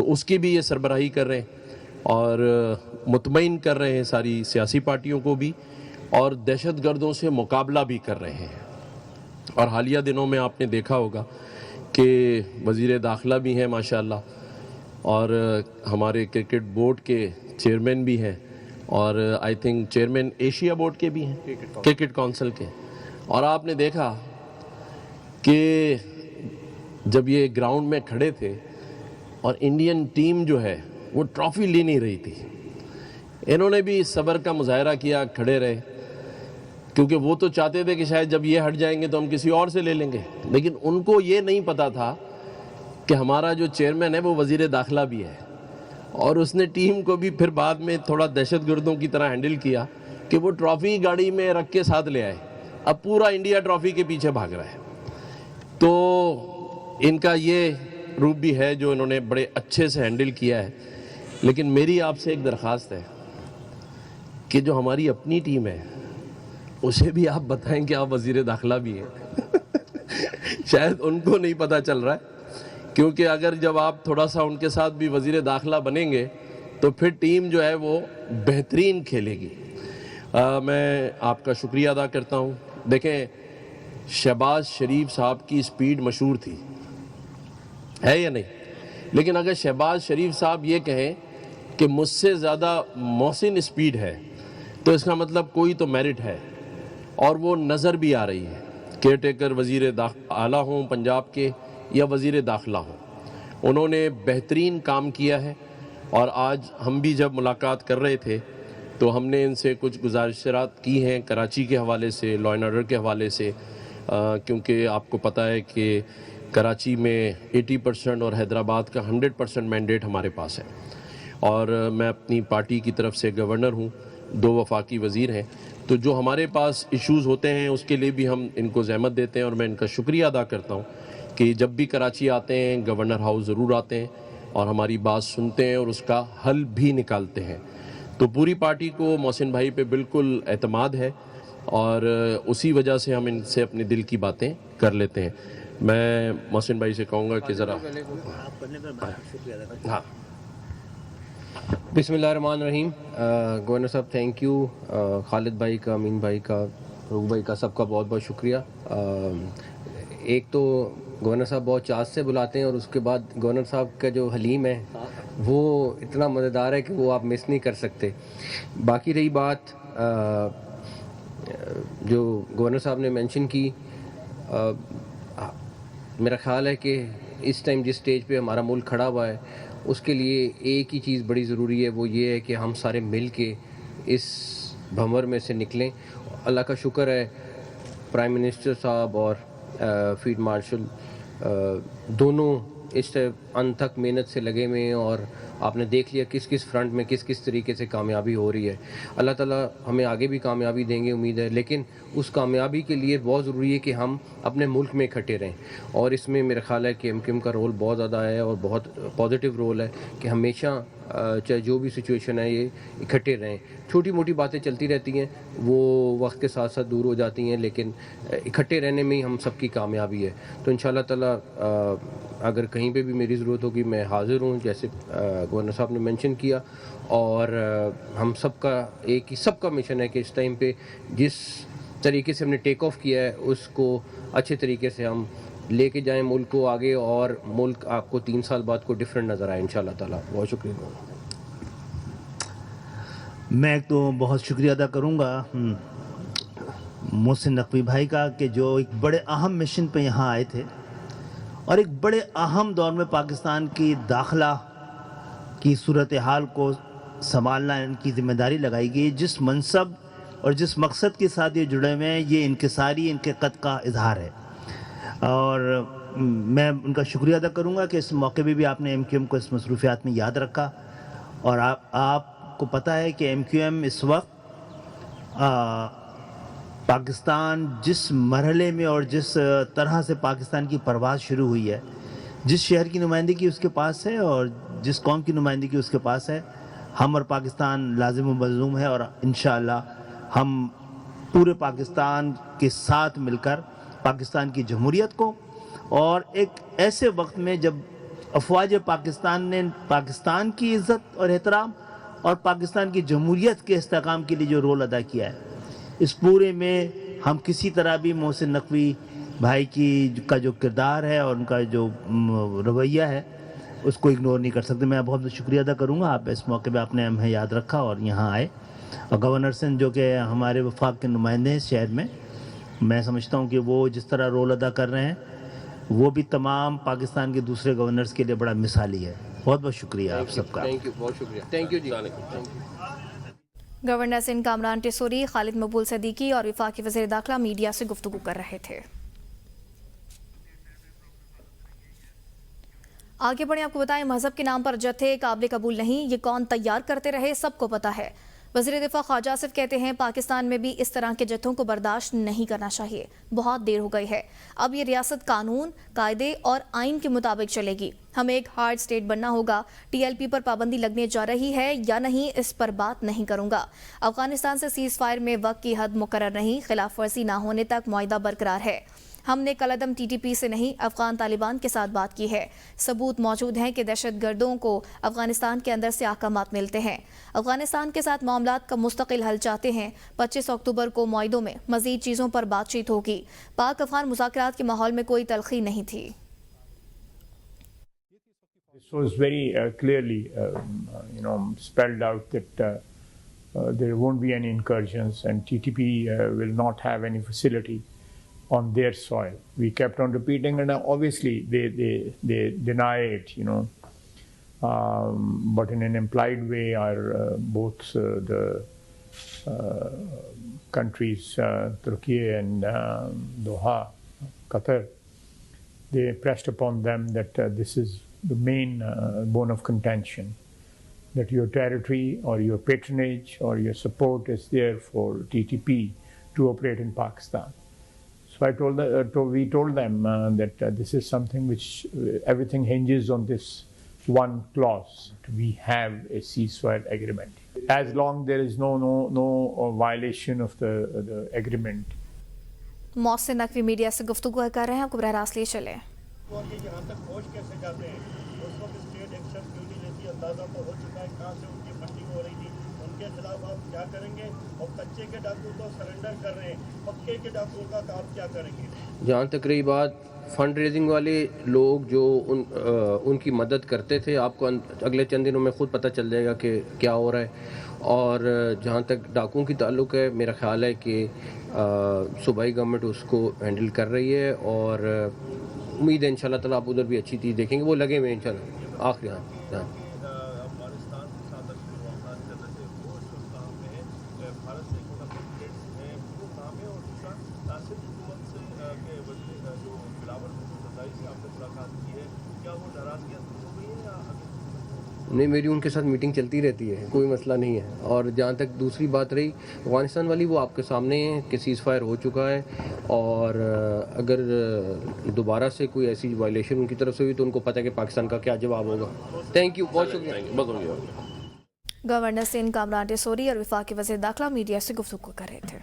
تو اس کی بھی یہ سربراہی کر رہے ہیں اور مطمئن کر رہے ہیں ساری سیاسی پارٹیوں کو بھی، اور دہشت گردوں سے مقابلہ بھی کر رہے ہیں۔ اور حالیہ دنوں میں آپ نے دیکھا ہوگا کہ وزیر داخلہ بھی ہیں ماشاءاللہ، اور ہمارے کرکٹ بورڈ کے چیئرمین بھی ہیں، اور I think chairman Asia board کے بھی ہیں، کرکٹ کونسل کے۔ اور آپ نے دیکھا کہ جب یہ گراؤنڈ میں کھڑے تھے اور انڈین ٹیم جو ہے وہ ٹرافی لے نہیں رہی تھی، انہوں نے بھی صبر کا مظاہرہ کیا، کھڑے رہے، کیونکہ وہ تو چاہتے تھے کہ شاید جب یہ ہٹ جائیں گے تو ہم کسی اور سے لے لیں گے، لیکن ان کو یہ نہیں پتا تھا کہ ہمارا جو چیئرمین ہے وہ وزیر داخلہ بھی ہے، اور اس نے ٹیم کو بھی پھر بعد میں تھوڑا دہشت گردوں کی طرح ہینڈل کیا کہ وہ ٹرافی گاڑی میں رکھ کے ساتھ لے آئے۔ اب پورا انڈیا ٹرافی کے پیچھے بھاگ رہا ہے۔ تو ان کا یہ روپ بھی ہے جو انہوں نے بڑے اچھے سے ہینڈل کیا ہے۔ لیکن میری آپ سے ایک درخواست ہے کہ جو ہماری اپنی ٹیم ہے اسے بھی آپ بتائیں کہ آپ وزیر داخلہ بھی ہیں۔ شاید ان کو نہیں پتہ چل رہا ہے، کیونکہ اگر جب آپ تھوڑا سا ان کے ساتھ بھی وزیر داخلہ بنیں گے تو پھر ٹیم جو ہے وہ بہترین کھیلے گی۔ میں آپ کا شکریہ ادا کرتا ہوں۔ دیکھیں، شہباز شریف صاحب کی سپیڈ مشہور تھی، ہے یا نہیں؟ لیکن اگر شہباز شریف صاحب یہ کہیں کہ مجھ سے زیادہ محسن سپیڈ ہے تو اس کا مطلب کوئی تو میرٹ ہے، اور وہ نظر بھی آ رہی ہے۔ کیئر ٹیکر وزیر اعلیٰ ہوں پنجاب کے یا وزیر داخلہ ہوں، انہوں نے بہترین کام کیا ہے۔ اور آج ہم بھی جب ملاقات کر رہے تھے تو ہم نے ان سے کچھ گزارشات کی ہیں کراچی کے حوالے سے، لا اینڈ آرڈر کے حوالے سے، کیونکہ آپ کو پتہ ہے کہ کراچی میں 80% اور حیدرآباد کا 100% مینڈیٹ ہمارے پاس ہے، اور میں اپنی پارٹی کی طرف سے گورنر ہوں، 2 وفاقی وزیر ہیں، تو جو ہمارے پاس ایشوز ہوتے ہیں اس کے لیے بھی ہم ان کو زحمت دیتے ہیں، اور میں ان کا شکریہ ادا کرتا ہوں کہ جب بھی کراچی آتے ہیں گورنر ہاؤس ضرور آتے ہیں اور ہماری بات سنتے ہیں اور اس کا حل بھی نکالتے ہیں۔ تو پوری پارٹی کو محسن بھائی پہ بالکل اعتماد ہے، اور اسی وجہ سے ہم ان سے اپنے دل کی باتیں کر لیتے ہیں۔ میں محسن بھائی سے کہوں گا کہ ذرا ہاں۔ بسم اللہ الرحمن الرحیم۔ گورنر صاحب تھینک یو، خالد بھائی کا، امین بھائی کا، روح بھائی کا، سب کا بہت بہت شکریہ۔ ایک تو گورنر صاحب بہت چاہت سے بلاتے ہیں، اور اس کے بعد گورنر صاحب کا جو حلیم ہے وہ اتنا مزیدار ہے کہ وہ آپ مس نہیں کر سکتے۔ باقی رہی بات جو گورنر صاحب نے مینشن کی، میرا خیال ہے کہ اس ٹائم جس سٹیج پہ ہمارا ملک کھڑا ہوا ہے اس کے لیے ایک ہی چیز بڑی ضروری ہے، وہ یہ ہے کہ ہم سارے مل کے اس بھنور میں سے نکلیں۔ اللہ کا شکر ہے پرائم منسٹر صاحب اور فیلڈ مارشل دونوں اس ان تک محنت سے لگے ہوئے ہیں، اور آپ نے دیکھ لیا کس کس فرنٹ میں کس کس طریقے سے کامیابی ہو رہی ہے۔ اللہ تعالیٰ ہمیں آگے بھی کامیابی دیں گے امید ہے، لیکن اس کامیابی کے لیے بہت ضروری ہے کہ ہم اپنے ملک میں اکٹھے رہیں، اور اس میں میرا خیال ہے کہ ایم کیو ایم کا رول بہت زیادہ ہے اور بہت پازیٹیو رول ہے کہ ہمیشہ چاہے جو بھی سچویشن ہے یہ اکٹھے رہیں۔ چھوٹی موٹی باتیں چلتی رہتی ہیں، وہ وقت کے ساتھ ساتھ دور ہو جاتی ہیں، لیکن اکٹھے رہنے میں ہی ہم سب کی کامیابی ہے۔ تو انشاءاللہ تعالیٰ اگر کہیں پہ بھی میری ضرورت ہوگی میں حاضر ہوں، جیسے گورنر صاحب نے مینشن کیا، اور ہم سب کا ایک ہی سب کا مشن ہے کہ اس ٹائم پہ جس طریقے سے ہم نے ٹیک آف کیا ہے اس کو اچھے طریقے سے ہم لے کے جائیں ملک کو آگے، اور ملک آپ کو 3 سال بعد کو ڈیفرنٹ نظر آئے انشاءاللہ تعالیٰ۔ بہت شکریہ۔ میں تو بہت شکریہ ادا کروں گا محسن نقوی بھائی کا کہ جو ایک بڑے اہم مشن پہ یہاں آئے تھے، اور ایک بڑے اہم دور میں پاکستان کی داخلہ کی صورتحال کو سنبھالنا ان کی ذمہ داری لگائی گئی۔ جس منصب اور جس مقصد کے ساتھ یہ جڑے ہوئے ہیں یہ انکساری ان کے قد کا اظہار ہے، اور میں ان کا شکریہ ادا کروں گا کہ اس موقع پہ بھی آپ نے ایم کیو ایم کو اس مصروفیات میں یاد رکھا۔ اور آپ کو پتہ ہے کہ ایم کیو ایم اس وقت پاکستان جس مرحلے میں اور جس طرح سے پاکستان کی پرواز شروع ہوئی ہے، جس شہر کی نمائندگی اس کے پاس ہے اور جس قوم کی نمائندگی اس کے پاس ہے، ہم اور پاکستان لازم و ملزوم ہے، اور انشاءاللہ ہم پورے پاکستان کے ساتھ مل کر پاکستان کی جمہوریت کو، اور ایک ایسے وقت میں جب افواج پاکستان نے پاکستان کی عزت اور احترام اور پاکستان کی جمہوریت کے استحکام کے لیے جو رول ادا کیا ہے، اس پورے میں ہم کسی طرح بھی محسن نقوی بھائی کا جو کردار ہے اور ان کا جو رویہ ہے اس کو اگنور نہیں کر سکتے. میں بہت شکریہ ادا کروں گا، آپ اس موقع پہ آپ نے ہمیں یاد رکھا اور یہاں آئے. اور گورنر سندھ جو کہ ہمارے وفاق کے نمائندے ہیں اس شہر میں، میں سمجھتا ہوں کہ وہ جس طرح رول ادا کر رہے ہیں وہ بھی تمام پاکستان کے دوسرے گورنرز کے لیے بڑا مثالی ہے. بہت بہت شکریہ آپ سب کا. تھینک یو، بہت شکریہ. تھینک یو جی. گورنر سندھ کامران ٹیسوری خالد مقبول صدیقی اور وفاقی وزیر داخلہ میڈیا سے گفتگو کر رہے تھے. آگے بڑھیں، آپ کو بتائیں مذہب کے نام پر جتھے قابل قبول نہیں، یہ کون تیار کرتے رہے سب کو پتہ ہے. وزیر دفاع خواجہ آصف کہتے ہیں پاکستان میں بھی اس طرح کے جتھوں کو برداشت نہیں کرنا چاہیے، بہت دیر ہو گئی ہے. اب یہ ریاست قانون، قاعدے اور آئین کے مطابق چلے گی. ہمیں ایک ہارڈ سٹیٹ بننا ہوگا. ٹی ایل پی پر پابندی لگنے جا رہی ہے یا نہیں اس پر بات نہیں کروں گا. افغانستان سے سیز فائر میں وقت کی حد مقرر نہیں، خلاف ورزی نہ ہونے تک معاہدہ برقرار ہے. ہم نے کالعدم ٹی ٹی پی سے نہیں افغان طالبان کے ساتھ بات کی ہے. ثبوت موجود ہیں کہ دہشت گردوں کو افغانستان کے اندر سے احکامات ملتے ہیں. افغانستان کے ساتھ معاملات کا مستقل حل چاہتے ہیں. 25 اکتوبر کو معاہدوں میں مزید چیزوں پر بات چیت ہوگی. پاک افغان مذاکرات کے ماحول میں کوئی تلخی نہیں تھی. This was very clearly spelled out that there won't be any incursions and TTP will not have any facility on their soil. We kept on repeating, and obviously they deny it, but in an implied way. Both the countries, Turkey and Doha, Qatar, they pressed upon them that this is the main bone of contention, that your territory or your patronage or your support is there for TTP to operate in Pakistan. So we told them that this is something which everything hinges on this one clause. We have a ceasefire agreement. As long there is no violation of the agreement. Mohsin Naqvi media سے گفتگو کر رہے ہیں، آپ کو براہ راست لیے چلیں. یہاں تک پہنچ کیسے جاتے ہیں؟ اس وقت اسٹیٹ ایکشن کیوں نہیں لیتی؟ اندازہ تو ہو چکا ہے کہاں سے ان کی فنڈنگ ہو رہی تھی. ان کے خلاف آپ کیا کریں گے؟ اور کچے کے ڈاکو تو سرنڈر کر رہے ہیں، پکے کے ڈاکو کا آپ کیا کریں گے؟ جہاں تک رہی بات فنڈ ریزنگ والے لوگ جو ان کی مدد کرتے تھے، آپ کو اگلے چند دنوں میں خود پتہ چل جائے گا کہ کیا ہو رہا ہے. اور جہاں تک ڈاکوؤں کی تعلق ہے، میرا خیال ہے کہ صوبائی گورنمنٹ اس کو ہینڈل کر رہی ہے اور امید ہے انشاءاللہ تعالیٰ آپ ادھر بھی اچھی چیز دیکھیں گے. وہ لگے ہوئے ہیں انشاءاللہ. آخری ہاں افغانستان کے ساتھ واقعات کر رہے تھے، وہ اس کام میں بھارت سے کوئی اپڈیٹس ہیں وہ کام ہے. اور دوسرا ناصر حکومت سے کے وزیر جو بلاول فضائی سے آپ نے ملاقات کی ہے، کیا وہ ناراضگیاں دور ہو گئی ہیں یا نہیں؟ میری ان کے ساتھ میٹنگ چلتی رہتی ہے، کوئی مسئلہ نہیں ہے. اور جہاں تک دوسری بات رہی افغانستان والی، وہ آپ کے سامنے ہے کہ سیز فائر ہو چکا ہے، اور اگر دوبارہ سے کوئی ایسی وائلیشن ان کی طرف سے ہوئی تو ان کو پتہ ہے کہ پاکستان کا کیا جواب ہوگا. تھینک یو، بہت شکریہ. گورنر سندھ کامران ٹیسوری اور وفاقی وزیر داخلہ میڈیا سے گفتگو کر رہے تھے.